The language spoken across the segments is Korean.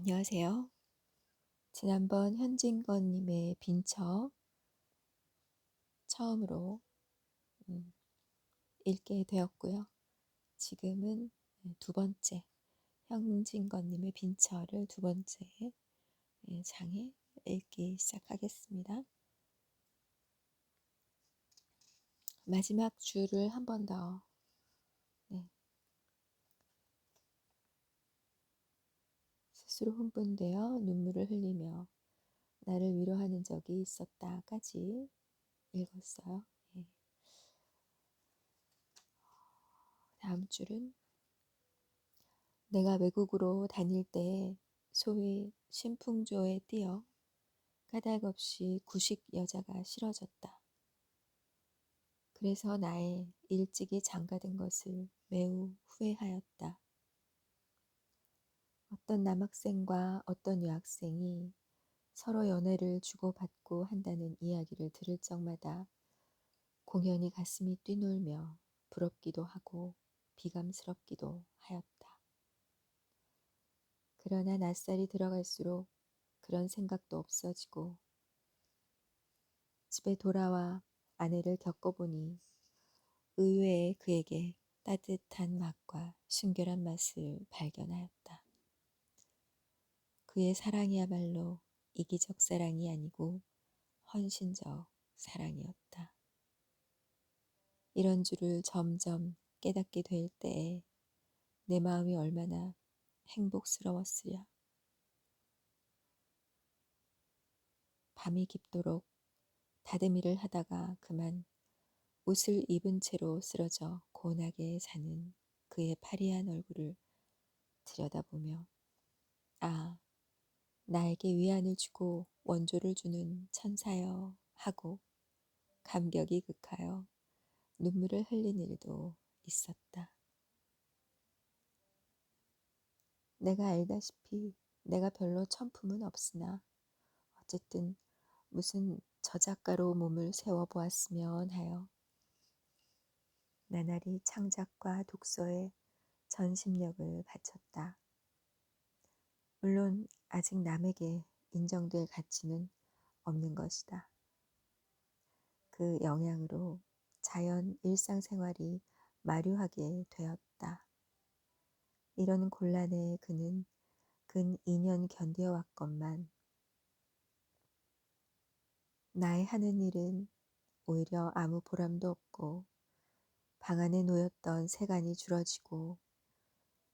안녕하세요. 지난번 현진건님의 빈처 처음으로 음, 읽게 되었고요. 지금은 두 번째 현진건님의 빈처를 두 번째 장에 읽기 시작하겠습니다. 마지막 줄을 한 번 더. 네. 스스로 흥분되어 눈물을 흘리며 나를 위로하는 적이 있었다까지 읽었어요. 예. 다음 줄은 내가 외국으로 다닐 때 소위 신풍조에 뛰어 까닭없이 구식 여자가 싫어졌다. 그래서 나의 일찍이 장가든 것을 매우 후회하였다. 어떤 남학생과 어떤 여학생이 서로 연애를 주고받고 한다는 이야기를 들을 적마다 공연히 가슴이 뛰놀며 부럽기도 하고 비감스럽기도 하였다. 그러나 낯살이 들어갈수록 그런 생각도 없어지고 집에 돌아와 아내를 겪어보니 의외의 그에게 따뜻한 맛과 순결한 맛을 발견하였다. 그의 사랑이야말로 이기적 사랑이 아니고 헌신적 사랑이었다. 이런 줄을 점점 깨닫게 될 때에 내 마음이 얼마나 행복스러웠으랴. 밤이 깊도록 다듬이를 하다가 그만 옷을 입은 채로 쓰러져 고운하게 사는 그의 파리한 얼굴을 들여다보며 아, 나에게 위안을 주고 원조를 주는 천사여 하고 감격이 극하여 눈물을 흘린 일도 있었다. 내가 알다시피 내가 별로 천품은 없으나 어쨌든 무슨 저작가로 몸을 세워보았으면 하여 나날이 창작과 독서에 전심력을 바쳤다. 물론 아직 남에게 인정될 가치는 없는 것이다. 그 영향으로 자연 일상생활이 마루하게 되었다. 이런 곤란에 그는 근 2년 견뎌왔건만 나의 하는 일은 오히려 아무 보람도 없고 방 안에 놓였던 세간이 줄어지고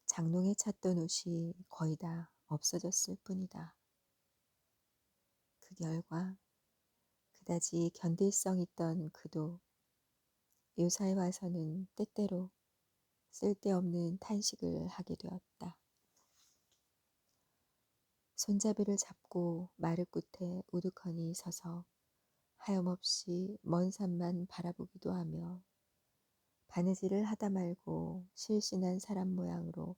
장롱에 찼던 옷이 거의 다 없어졌을 뿐이다. 그 결과 그다지 견딜성 있던 그도 요사에 와서는 때때로 쓸데없는 탄식을 하게 되었다. 손잡이를 잡고 마루 끝에 우두커니 서서 하염없이 먼 산만 바라보기도 하며 바느질을 하다 말고 실신한 사람 모양으로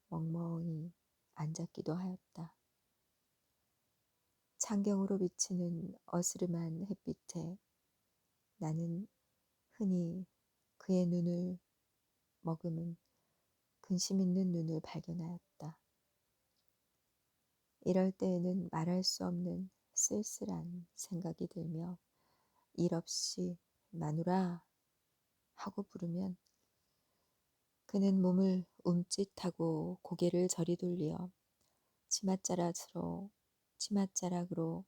멍멍이 앉았기도 하였다. 창경으로 비치는 어스름한 햇빛에 나는 흔히 그의 눈을 머금은 근심 있는 눈을 발견하였다. 이럴 때에는 말할 수 없는 쓸쓸한 생각이 들며 일 없이 마누라 하고 부르면 그는 몸을 움찔하고 고개를 저리 돌려 치맛자락으로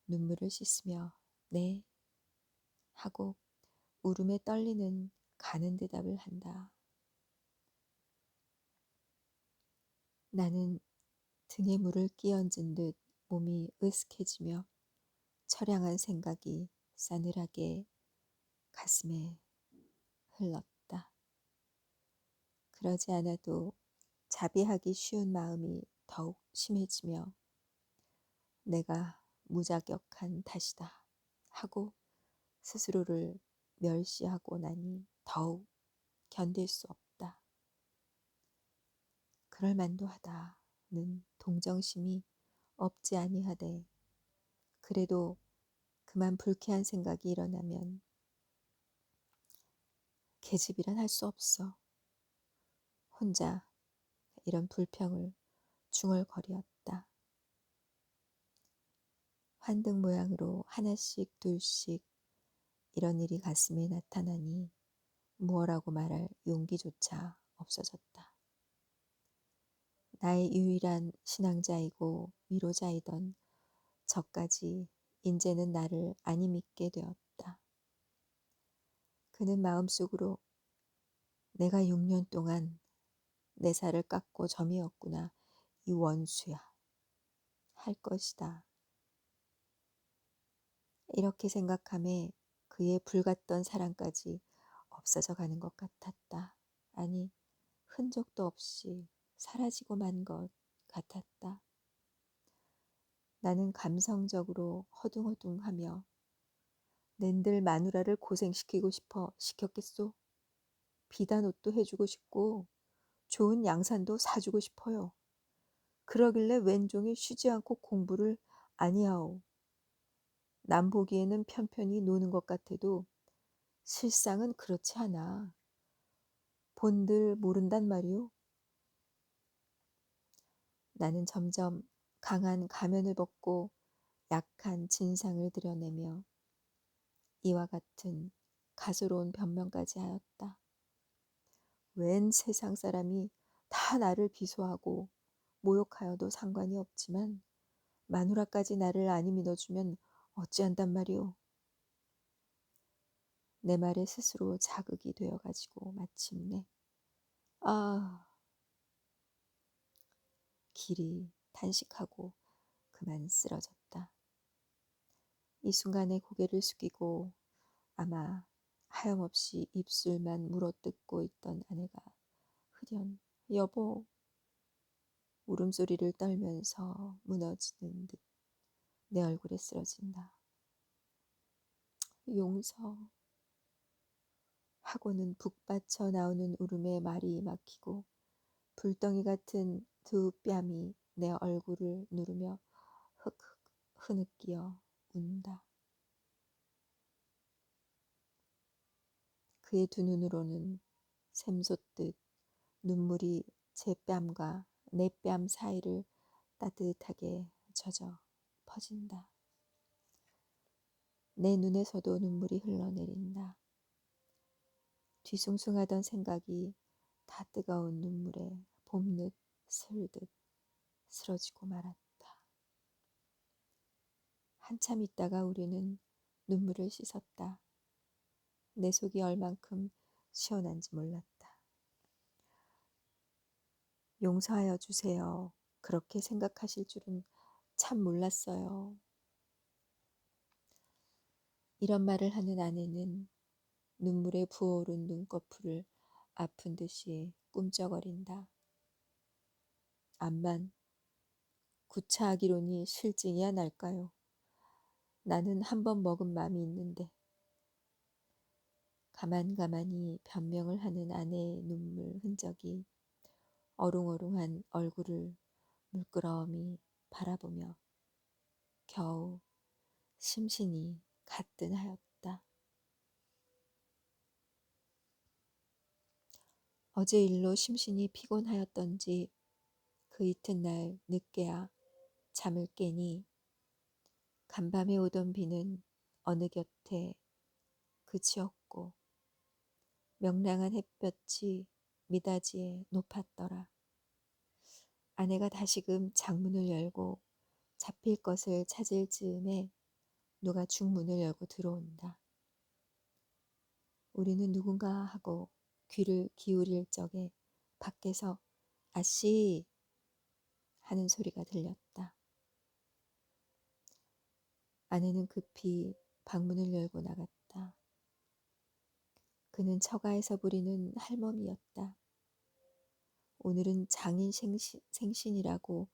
눈물을 씻으며 네 하고 울음에 떨리는 가는 대답을 한다. 나는 등에 물을 끼얹은 듯 몸이 으스해지며 처량한 생각이 싸늘하게 가슴에 흘렀다. 그러지 않아도 자비하기 쉬운 마음이 더욱 심해지며 내가 무자격한 탓이다 하고 스스로를 멸시하고 나니 더욱 견딜 수 없다. 그럴 만도 하다는 동정심이 없지 아니하되 그래도 그만 불쾌한 생각이 일어나면 계집이란 할 수 없어. 혼자 이런 불평을 중얼거리었다. 환등 모양으로 하나씩 둘씩 이런 일이 가슴에 나타나니 무엇라고 말할 용기조차 없어졌다. 나의 유일한 신앙자이고 위로자이던 저까지 인제는 나를 안이 믿게 되었다. 그는 마음속으로 내가 6년 동안 내 살을 깎고 점이었구나. 이 원수야. 할 것이다. 이렇게 생각함에 그의 불같던 사랑까지 없어져 가는 것 같았다. 아니, 흔적도 없이 사라지고 만 것 같았다. 나는 감성적으로 허둥허둥하며 낸들 마누라를 고생시키고 싶어 시켰겠소? 비단 옷도 해주고 싶고 좋은 양산도 사주고 싶어요. 그러길래 왼종일 쉬지 않고 공부를 아니하오. 남 보기에는 편편히 노는 것 같아도 실상은 그렇지 않아. 본들 모른단 말이오. 나는 점점 강한 가면을 벗고 약한 진상을 드러내며 이와 같은 가소로운 변명까지 하였다. 웬 세상 사람이 다 나를 비소하고 모욕하여도 상관이 없지만 마누라까지 나를 안이 믿어주면 어찌한단 말이오. 내 말에 스스로 자극이 되어가지고 마침내 길이 탄식하고 그만 쓰러졌다. 이 순간에 고개를 숙이고 아마 하염없이 입술만 물어뜯고 있던 아내가 흐련 여보 울음소리를 떨면서 무너지는 듯 내 얼굴에 쓰러진다. 용서 하고는 북받쳐 나오는 울음에 말이 막히고 불덩이 같은 두 뺨이 내 얼굴을 누르며 흑흑 흐느끼어 운다. 그의 두 눈으로는 샘솟듯 눈물이 제 뺨과 내 뺨 사이를 따뜻하게 젖어 퍼진다. 내 눈에서도 눈물이 흘러내린다. 뒤숭숭하던 생각이 다 뜨거운 눈물에 봄늦 슬듯 쓰러지고 말았다. 한참 있다가 우리는 눈물을 씻었다. 내 속이 얼만큼 시원한지 몰랐다. 용서하여 주세요. 그렇게 생각하실 줄은 참 몰랐어요. 이런 말을 하는 아내는 눈물에 부어오른 눈꺼풀을 아픈 듯이 꿈쩍거린다. 암만 구차하기로니 실증이야 날까요? 나는 한 번 먹은 맘이 있는데. 가만가만히 변명을 하는 아내의 눈물 흔적이 어룽어룽한 얼굴을 물끄러미 바라보며 겨우 심신이 가뿐하였다. 어제 일로 심신이 피곤하였던지 그 이튿날 늦게야 잠을 깨니 간밤에 오던 비는 어느 곁에 그치었고 명랑한 햇볕이 미닫이에 높았더라. 아내가 다시금 창문을 열고 잡힐 것을 찾을 즈음에 누가 중문을 열고 들어온다. 우리는 누군가 하고 귀를 기울일 적에 밖에서 아씨 하는 소리가 들렸다. 아내는 급히 방문을 열고 나갔다. 그는 처가에서 부리는 할멈이었다. 오늘은 장인 생신이라고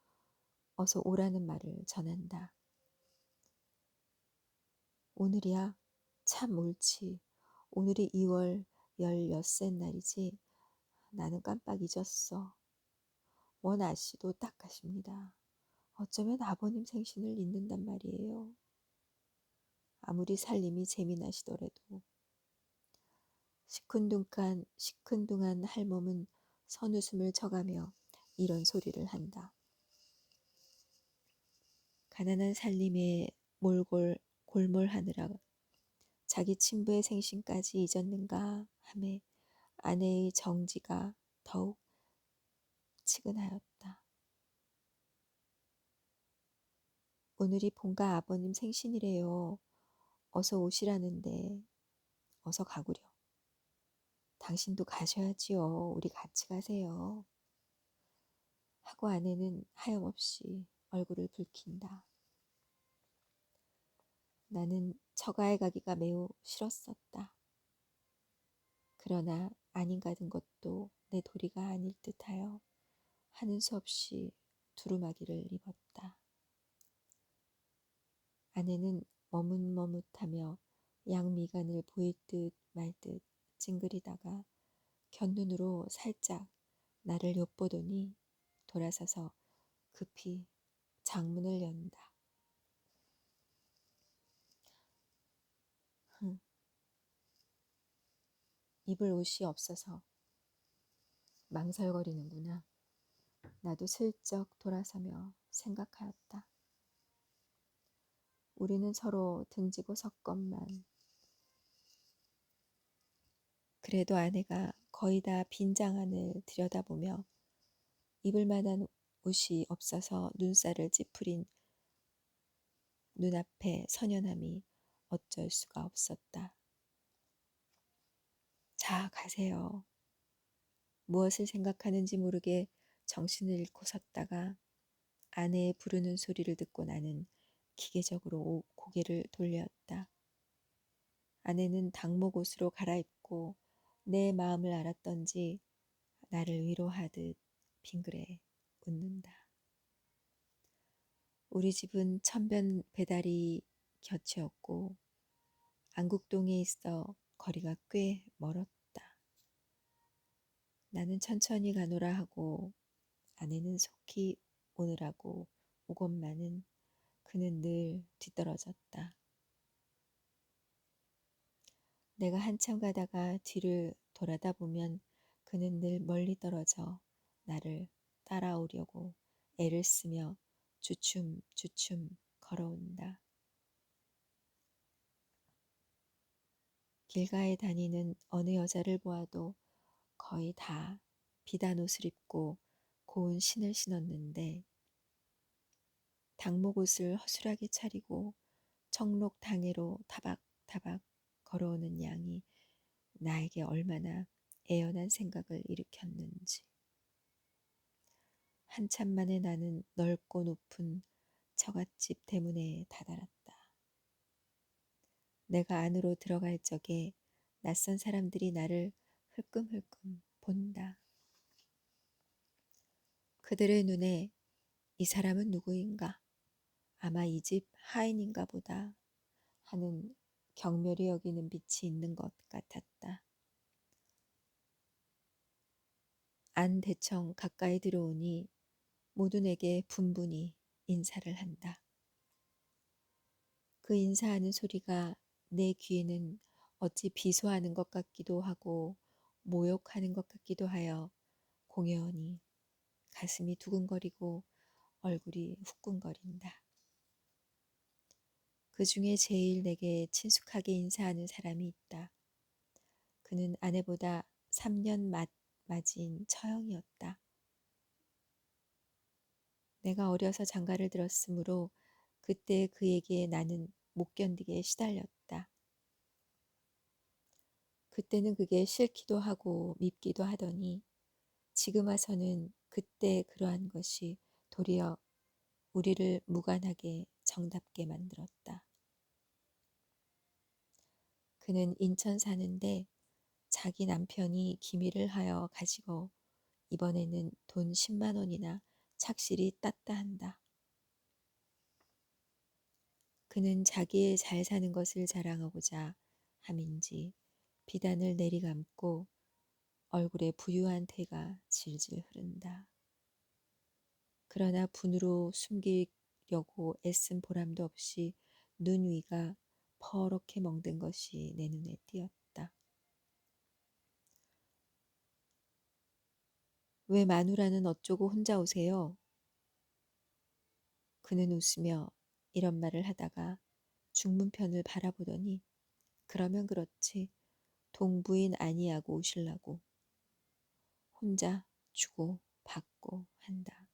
어서 오라는 말을 전한다. 오늘이야? 참 옳지. 오늘이 2월 16셋 날이지. 나는 깜빡 잊었어. 원 아씨도 딱하십니다. 어쩌면 아버님 생신을 잊는단 말이에요. 아무리 살림이 재미나시더라도. 시큰둥한 할멈은 선웃음을 쳐가며 이런 소리를 한다. 가난한 살림에 몰골 골몰하느라 자기 친부의 생신까지 잊었는가 하매 아내의 정지가 더욱 치근하였다. 오늘이 본가 아버님 생신이래요. 어서 오시라는데 어서 가구려. 당신도 가셔야지요. 우리 같이 가세요. 하고 아내는 하염없이 얼굴을 붉힌다. 나는 처가에 가기가 매우 싫었었다. 그러나 아닌 가든 것도 내 도리가 아닐 듯하여 하는 수 없이 두루마기를 입었다. 아내는 머뭇머뭇하며 양미간을 보일 듯 말 듯 찡그리다가 곁눈으로 살짝 나를 엿보더니 돌아서서 급히 장문을 연다. 입을 옷이 없어서 망설거리는구나. 나도 슬쩍 돌아서며 생각하였다. 우리는 서로 등지고 섰건만 그래도 아내가 거의 다 빈장 안을 들여다보며 입을 만한 옷이 없어서 눈살을 찌푸린 눈앞에 선연함이 어쩔 수가 없었다. 자, 가세요. 무엇을 생각하는지 모르게 정신을 잃고 섰다가 아내의 부르는 소리를 듣고 나는 기계적으로 고개를 돌렸다. 아내는 당목 옷으로 갈아입고 내 마음을 알았던지 나를 위로하듯 빙그레 웃는다. 우리 집은 천변 배달이 곁이었고 안국동에 있어 거리가 꽤 멀었다. 나는 천천히 가노라 하고 아내는 속히 오느라고 오건만은 그는 늘 뒤떨어졌다. 내가 한참 가다가 뒤를 돌아다 보면 그는 늘 멀리 떨어져 나를 따라오려고 애를 쓰며 주춤주춤 걸어온다. 길가에 다니는 어느 여자를 보아도 거의 다 비단 옷을 입고 고운 신을 신었는데 당목 옷을 허술하게 차리고 청록 당해로 타박타박 걸어오는 양이 나에게 얼마나 애연한 생각을 일으켰는지. 한참 만에 나는 넓고 높은 처갓집 대문에 다다랐다. 내가 안으로 들어갈 적에 낯선 사람들이 나를 흘끔흘끔 본다. 그들의 눈에 이 사람은 누구인가? 아마 이 집 하인인가 보다 하는 경멸이 여기는 빛이 있는 것 같았다. 안 대청 가까이 들어오니 모두 내게 분분히 인사를 한다. 그 인사하는 소리가 내 귀에는 어찌 비소하는 것 같기도 하고 모욕하는 것 같기도 하여 공연히 가슴이 두근거리고 얼굴이 후끈거린다. 그 중에 제일 내게 친숙하게 인사하는 사람이 있다. 그는 아내보다 3년 맞인 처형이었다. 내가 어려서 장가를 들었으므로 그때 그에게 나는 못 견디게 시달렸다. 그때는 그게 싫기도 하고 밉기도 하더니 지금 와서는 그때 그러한 것이 도리어 우리를 무관하게 정답게 만들었다. 그는 인천 사는데 자기 남편이 기밀을 하여 가지고 이번에는 돈 10만 원이나 착실히 땄다 한다. 그는 자기의 잘 사는 것을 자랑하고자 함인지 비단을 내리감고 얼굴에 부유한 태가 질질 흐른다. 그러나 분으로 숨기려고 애쓴 보람도 없이 눈 위가 퍼렇게 멍든 것이 내 눈에 띄었다. 왜 마누라는 어쩌고 혼자 오세요? 그는 웃으며 이런 말을 하다가 중문편을 바라보더니 그러면 그렇지 동부인 아니하고 오실라고 혼자 주고 받고 한다.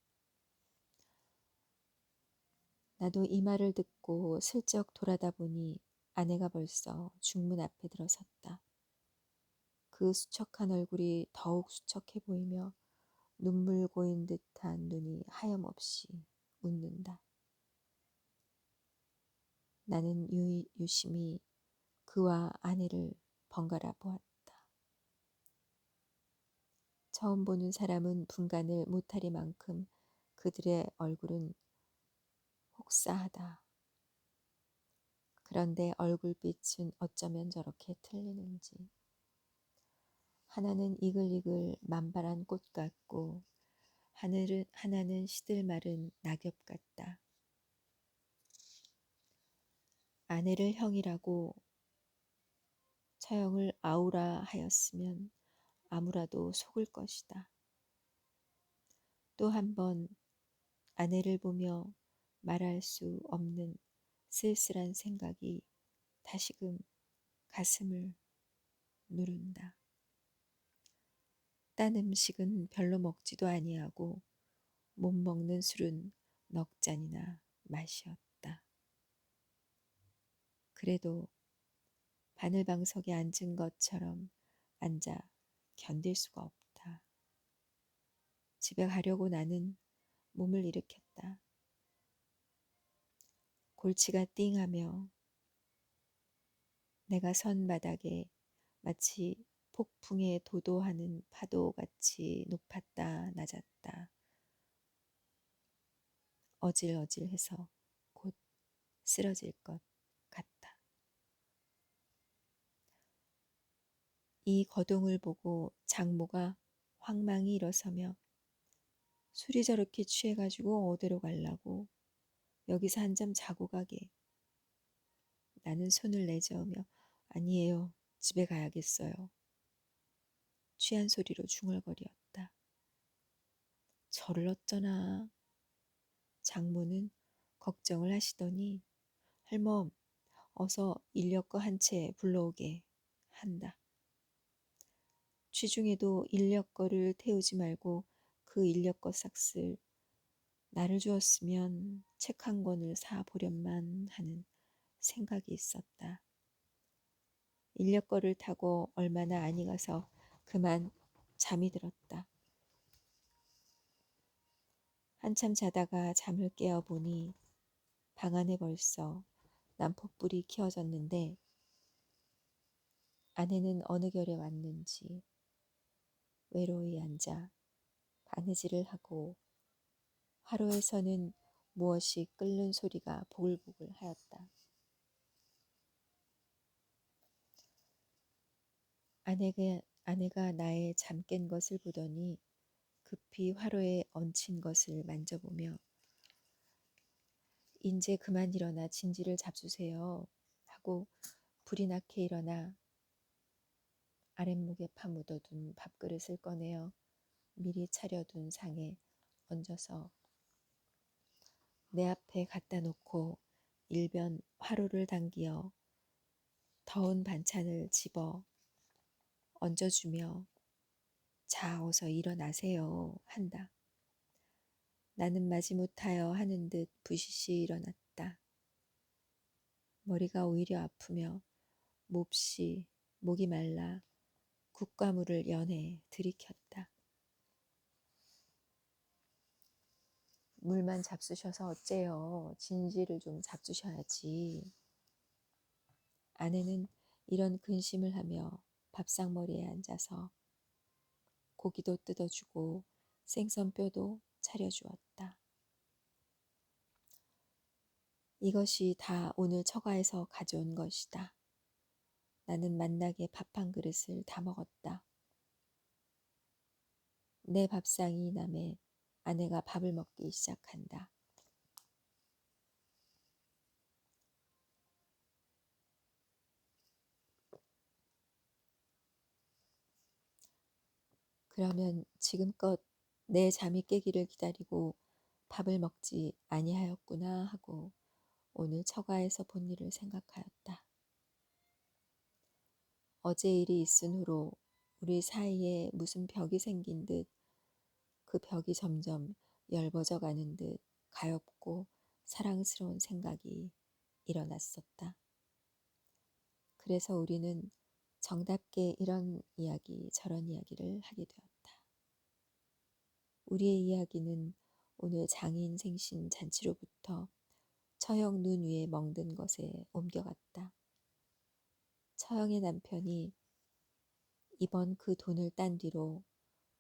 나도 이 말을 듣고 슬쩍 돌아다 보니 아내가 벌써 중문 앞에 들어섰다. 그 수척한 얼굴이 더욱 수척해 보이며 눈물 고인 듯한 눈이 하염없이 웃는다. 나는 유심히 그와 아내를 번갈아 보았다. 처음 보는 사람은 분간을 못하리만큼 그들의 얼굴은 혹사하다. 그런데 얼굴빛은 어쩌면 저렇게 틀리는지. 하나는 이글이글 만발한 꽃 같고 하나는 시들마른 낙엽 같다. 아내를 형이라고 처형을 아우라 하였으면 아무라도 속을 것이다. 또 한 번 아내를 보며 말할 수 없는 쓸쓸한 생각이 다시금 가슴을 누른다. 딴 음식은 별로 먹지도 아니하고 못 먹는 술은 넉 잔이나 마시었다. 그래도 바늘방석에 앉은 것처럼 앉아 견딜 수가 없다. 집에 가려고 나는 몸을 일으켰다. 골치가 띵하며 내가 선 바닥에 마치 폭풍에 도도하는 파도같이 높았다 낮았다. 어질어질해서 곧 쓰러질 것 같다. 이 거동을 보고 장모가 황망히 일어서며 술이 저렇게 취해가지고 어디로 가려고 여기서 한잠 자고 가게. 나는 손을 내저으며 아니에요. 집에 가야겠어요. 취한 소리로 중얼거리었다. 저를 어쩌나. 장모는 걱정을 하시더니 할멈 어서 인력거 한 채 불러오게 한다. 취중에도 인력거를 태우지 말고 그 인력거 싹쓸 나를 주었으면 책 한 권을 사 보련만 하는 생각이 있었다. 인력거를 타고 얼마나 안이 가서 그만 잠이 들었다. 한참 자다가 잠을 깨어 보니 방 안에 벌써 난폭불이 켜졌는데 아내는 어느 결에 왔는지 외로이 앉아 바느질을 하고 화로에서는 무엇이 끓는 소리가 보글보글 하였다. 아내가 나의 잠 깬 것을 보더니 급히 화로에 얹힌 것을 만져보며 인제 그만 일어나 진지를 잡수세요 하고 불이 나게 일어나 아랫목에 파묻어둔 밥그릇을 꺼내어 미리 차려둔 상에 얹어서 내 앞에 갖다 놓고 일변 화로를 당기어 더운 반찬을 집어 얹어주며 자 어서 일어나세요 한다. 나는 마지못하여 하는 듯 부시시 일어났다. 머리가 오히려 아프며 몹시 목이 말라 국과물을 연해 들이켰다. 물만 잡수셔서 어째요. 진지를 좀 잡수셔야지. 아내는 이런 근심을 하며 밥상머리에 앉아서 고기도 뜯어주고 생선뼈도 차려주었다. 이것이 다 오늘 처가에서 가져온 것이다. 나는 만나게 밥 한 그릇을 다 먹었다. 내 밥상이 남에 아내가 밥을 먹기 시작한다. 그러면 지금껏 내 잠이 깨기를 기다리고 밥을 먹지 아니하였구나 하고 오늘 처가에서 본 일을 생각하였다. 어제 일이 있은 후로 우리 사이에 무슨 벽이 생긴 듯 그 벽이 점점 엷어져 가는 듯 가엾고 사랑스러운 생각이 일어났었다. 그래서 우리는 정답게 이런 이야기 저런 이야기를 하게 되었다. 우리의 이야기는 오늘 장인 생신 잔치로부터 처형 눈 위에 멍든 것에 옮겨갔다. 처형의 남편이 이번 그 돈을 딴 뒤로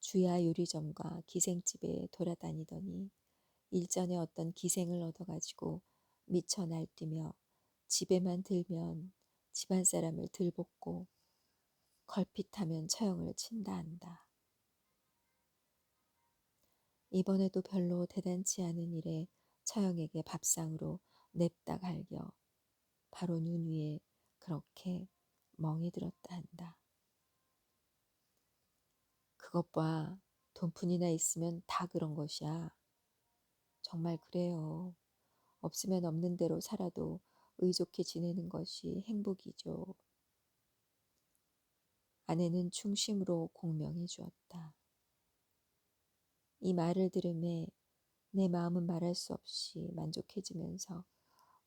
주야 요리점과 기생집에 돌아다니더니 일전에 어떤 기생을 얻어가지고 미쳐 날뛰며 집에만 들면 집안 사람을 들볶고 걸핏하면 처형을 친다 한다. 이번에도 별로 대단치 않은 일에 처형에게 밥상으로 냅다 갈겨 바로 눈 위에 그렇게 멍이 들었다 한다. 그것 봐. 돈푼이나 있으면 다 그런 것이야. 정말 그래요. 없으면 없는 대로 살아도 의좋게 지내는 것이 행복이죠. 아내는 충심으로 공명해 주었다. 이 말을 들음에 내 마음은 말할 수 없이 만족해지면서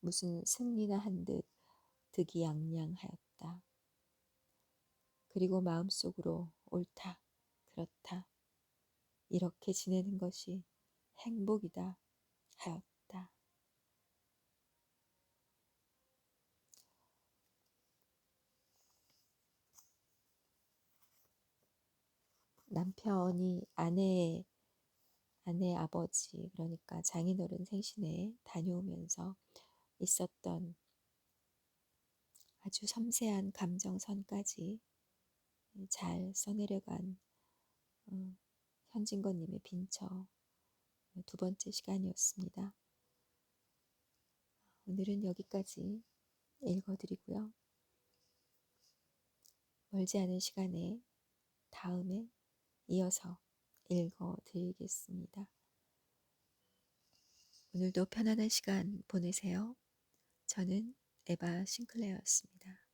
무슨 승리나 한 듯 득이양양하였다. 그리고 마음속으로 옳다, 그렇다, 이렇게 지내는 것이 행복이다 하였다. 남편이 아내 아버지 그러니까 장인어른 생신에 다녀오면서 있었던 아주 섬세한 감정선까지 잘 써내려간 어, 현진건님의 빈처 두 번째 시간이었습니다. 오늘은 여기까지 읽어드리고요. 멀지 않은 시간에 다음에 이어서 읽어드리겠습니다. 오늘도 편안한 시간 보내세요. 저는 에바 싱클레어였습니다.